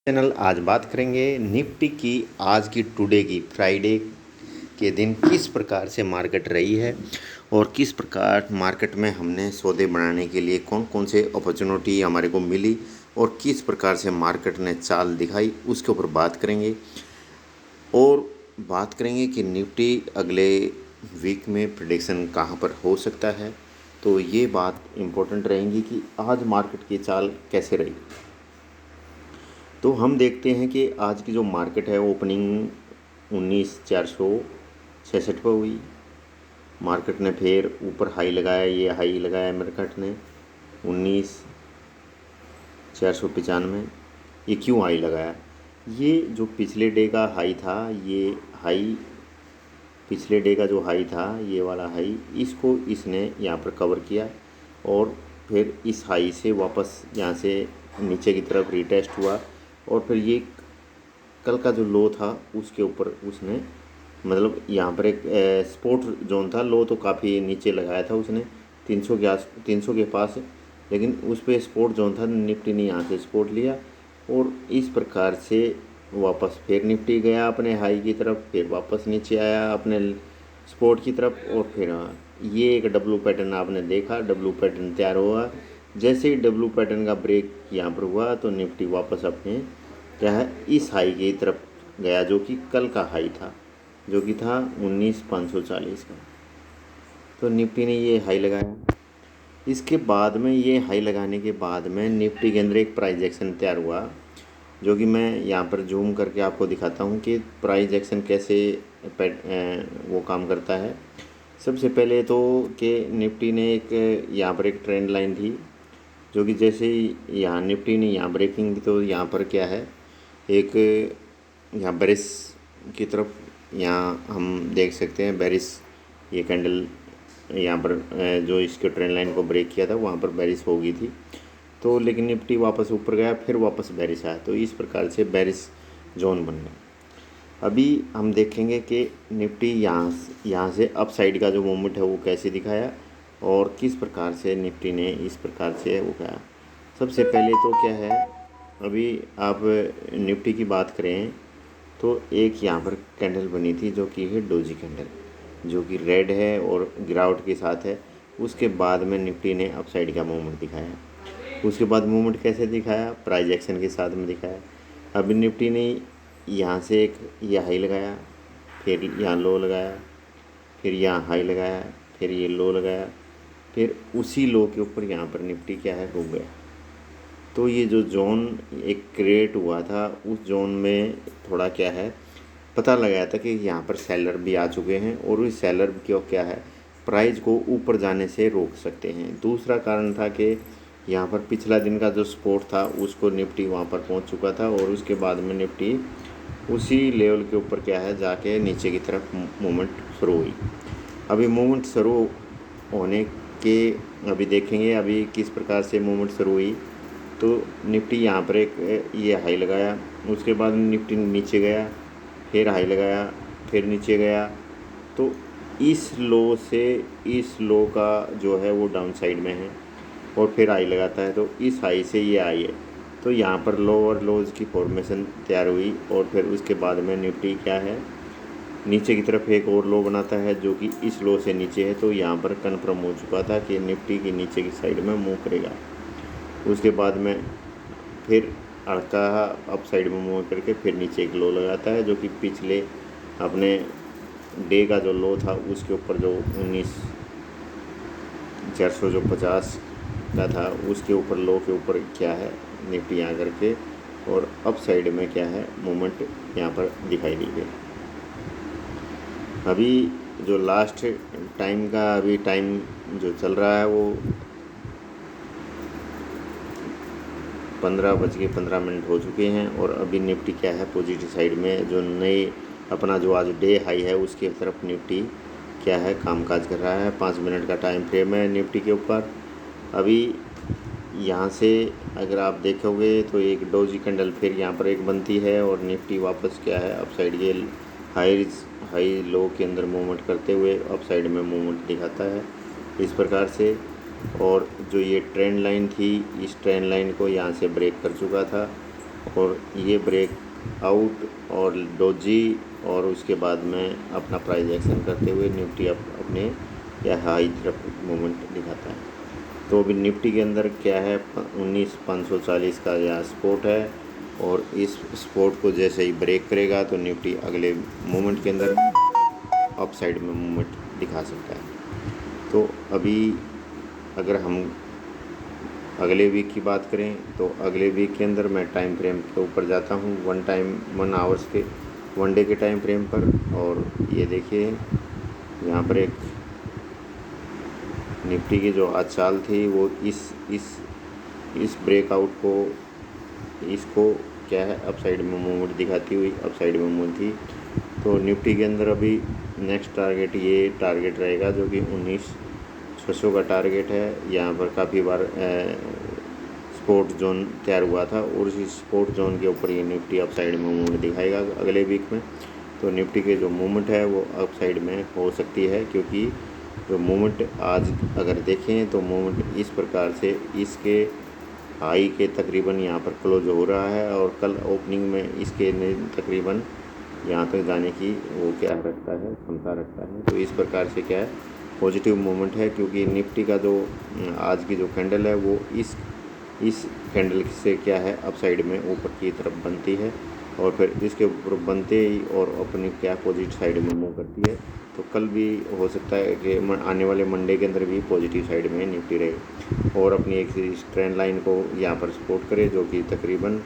Channel आज बात करेंगे निफ्टी की आज की टुडे की फ्राइडे के दिन किस प्रकार से मार्केट रही है और किस प्रकार मार्केट में हमने सौदे बनाने के लिए कौन कौन से अपॉर्चुनिटी हमारे को मिली और किस प्रकार से मार्केट ने चाल दिखाई उसके ऊपर बात करेंगे। और बात करेंगे कि निफ्टी अगले वीक में प्रेडिक्शन कहाँ पर हो सकता है। तो ये बात इम्पोर्टेंट रहेंगी कि आज मार्केट की चाल कैसे रही। तो हम देखते हैं कि आज की जो मार्केट है ओपनिंग 19,466 पर हुई। मार्केट ने फिर ऊपर हाई लगाया, ये हाई लगाया मार्केट ने 19,495। ये क्यों हाई लगाया? ये जो पिछले डे का हाई था, ये हाई पिछले डे का जो हाई था, ये वाला हाई, इसको इसने यहाँ पर कवर किया और फिर इस हाई से वापस यहाँ से नीचे की तरफ रिटेस्ट हुआ और फिर ये कल का जो लो था उसके ऊपर उसने मतलब यहाँ पर एक सपोर्ट जोन था। लो तो काफ़ी नीचे लगाया था उसने 300 के पास, लेकिन उस पर सपोर्ट जोन था। निफ्टी ने यहाँ से सपोर्ट लिया और इस प्रकार से वापस फिर निफ्टी गया अपने हाई की तरफ, फिर वापस नीचे आया अपने सपोर्ट की तरफ और फिर ये एक डब्लू पैटर्न आपने देखा, डब्लू पैटर्न तैयार हुआ। जैसे ही डब्लू पैटर्न का ब्रेक यहाँ पर हुआ तो निफ्टी वापस अपने क्या है इस हाई की तरफ गया जो कि कल का हाई था, जो कि था 19,540 का। तो निफ्टी ने ये हाई लगाया। इसके बाद में ये हाई लगाने के बाद में निफ्टी के अंदर एक प्राइस एक्शन तैयार हुआ, जो कि मैं यहाँ पर जूम करके आपको दिखाता हूँ कि प्राइस एक्शन कैसे वो काम करता है। सबसे पहले तो कि निफ्टी ने एक यहाँ पर एक ट्रेंड लाइन थी, जो कि जैसे ही यहाँ निफ्टी ने यहाँ ब्रेकिंग दी तो यहाँ पर क्या है एक यहाँ बेरिस की तरफ यहाँ हम देख सकते हैं बेरिस ये कैंडल यहाँ पर जो इसके ट्रेंड लाइन को ब्रेक किया था वहाँ पर बेरिस हो गई थी। तो लेकिन निफ्टी वापस ऊपर गया, फिर वापस बेरिस आया, तो इस प्रकार से बेरिस जोन बन गया। अभी हम देखेंगे कि निफ्टी यहाँ से अप साइड का जो मूवमेंट है वो कैसे दिखाया और किस प्रकार से निफ्टी ने इस प्रकार से वो किया। सबसे पहले तो क्या है, अभी आप निफ्टी की बात करें तो एक यहाँ पर कैंडल बनी थी जो कि है डोजी कैंडल, जो कि रेड है और गिरावट के साथ है। उसके बाद में निफ्टी ने अप साइड का मूवमेंट दिखाया। उसके बाद मूवमेंट कैसे दिखाया? प्राइस एक्शन के साथ में दिखाया। अभी निफ्टी ने यहाँ से एक ये हाई लगाया, फिर यहाँ लो लगाया, फिर यहाँ हाई लगाया, फिर ये लो लगाया, फिर उसी लो के ऊपर यहाँ पर निफ्टी क्या है रुक गया। तो ये जो जोन एक क्रिएट हुआ था उस जोन में थोड़ा क्या है पता लगाया था कि यहाँ पर सेलर भी आ चुके हैं और उस सेलर क्यों क्या है प्राइस को ऊपर जाने से रोक सकते हैं। दूसरा कारण था कि यहाँ पर पिछला दिन का जो सपोर्ट था उसको निफ्टी वहाँ पर पहुँच चुका था और उसके बाद में निफ्टी उसी लेवल के ऊपर क्या है जाके नीचे की तरफ मूवमेंट शुरू हुई। अभी मूवमेंट शुरू होने के अभी देखेंगे अभी किस प्रकार से मूवमेंट शुरू हुई। तो निफ्टी यहाँ पर एक ये हाई लगाया, उसके बाद निफ्टी नीचे गया, फिर हाई लगाया, फिर नीचे गया। तो इस लो से इस लो का जो है वो डाउन साइड में है और फिर हाई लगाता है, तो इस हाई से ये हाई है। तो यहाँ पर लो और लोज की फॉर्मेशन तैयार हुई और फिर उसके बाद में निफ्टी क्या है नीचे की तरफ एक और लो बनाता है जो कि इस लो से नीचे है। तो यहाँ पर कन्फर्म हो चुका था कि निफ्टी की नीचे की साइड में मूव करेगा। उसके बाद में फिर अड़का अप साइड में मूव करके फिर नीचे एक लो लगाता है, जो कि पिछले अपने डे का जो लो था उसके ऊपर जो 19,450 का था उसके ऊपर लो के ऊपर क्या है निफ्टी यहाँ करके और अप साइड में क्या है मूवमेंट यहाँ पर दिखाई दी गई। अभी जो लास्ट टाइम का अभी टाइम जो चल रहा है वो 15:15 हो चुके हैं और अभी निफ्टी क्या है पॉजिटिव साइड में जो नए अपना जो आज डे हाई है उसके तरफ निफ्टी क्या है कामकाज कर रहा है। 5 मिनट का टाइम फ्रेम है निफ्टी के ऊपर। अभी यहाँ से अगर आप देखोगे तो एक डोजी कैंडल फिर यहाँ पर एक बनती है और निफ्टी वापस क्या है अप साइड के हाई लो के अंदर मूवमेंट करते हुए अप साइड में मूवमेंट दिखाता है इस प्रकार से। और जो ये ट्रेंड लाइन थी इस ट्रेंड लाइन को यहाँ से ब्रेक कर चुका था और ये ब्रेक आउट और डोजी और उसके बाद में अपना प्राइस एक्शन करते हुए निफ्टी अपने या हाई तरफ मूवमेंट दिखाता है। तो अभी निफ्टी के अंदर क्या है, 19,540 का यह सपोर्ट है और इस सपोर्ट को जैसे ही ब्रेक करेगा तो निफ्टी अगले मूवमेंट के अंदर अप साइड में मूवमेंट दिखा सकता है। तो अभी अगर हम अगले वीक की बात करें तो अगले वीक के अंदर मैं टाइम फ्रेम के ऊपर जाता हूँ, 1 आवर्स के 1 डे के टाइम फ्रेम पर। और ये देखिए यहाँ पर एक निफ्टी की जो आज चाल थी वो इस ब्रेकआउट को, इसको क्या है अप साइड में मूवमेंट दिखाती हुई अप साइड में मूवमेंट थी। तो निफ्टी के अंदर अभी नेक्स्ट टारगेट ये टारगेट रहेगा जो कि 19,600 का टारगेट है। यहाँ पर काफ़ी बार सपोर्ट जोन तैयार हुआ था और इस सपोर्ट जोन के ऊपर ये निफ्टी अप साइड में मूवमेंट दिखाएगा अगले वीक में। तो निफ्टी के जो मूवमेंट है वो अप साइड में हो सकती है, क्योंकि जो मूवमेंट आज अगर देखें तो मूवमेंट इस प्रकार से इसके हाई के तकरीबन यहाँ पर क्लोज हो रहा है और कल ओपनिंग में इसके तकरीबन यहाँ तक जाने की वो क्या रखता है, क्षमता रखता है। तो इस प्रकार से क्या है पॉजिटिव मूवमेंट है, क्योंकि निफ्टी का जो आज की जो कैंडल है वो इस कैंडल से क्या है अप साइड में ऊपर की तरफ बनती है और फिर इसके ऊपर बनते ही और अपनी क्या पॉजिटिव साइड में मूव करती है। तो कल भी हो सकता है कि आने वाले मंडे के अंदर भी पॉजिटिव साइड में निफ्टी रहे और अपनी एक ट्रेंड लाइन को यहाँ पर सपोर्ट करे जो कि तकरीबन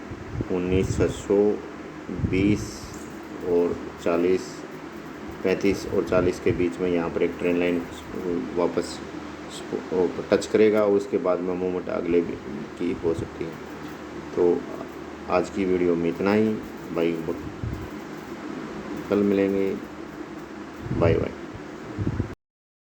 19,620 और 35 और 40 के बीच में यहाँ पर एक ट्रेंड लाइन वापस टच करेगा और उसके बाद में मूवमेंट अगले की हो सकती है। तो आज की वीडियो में इतना ही। भाई कल मिलेंगे, बाय बाय।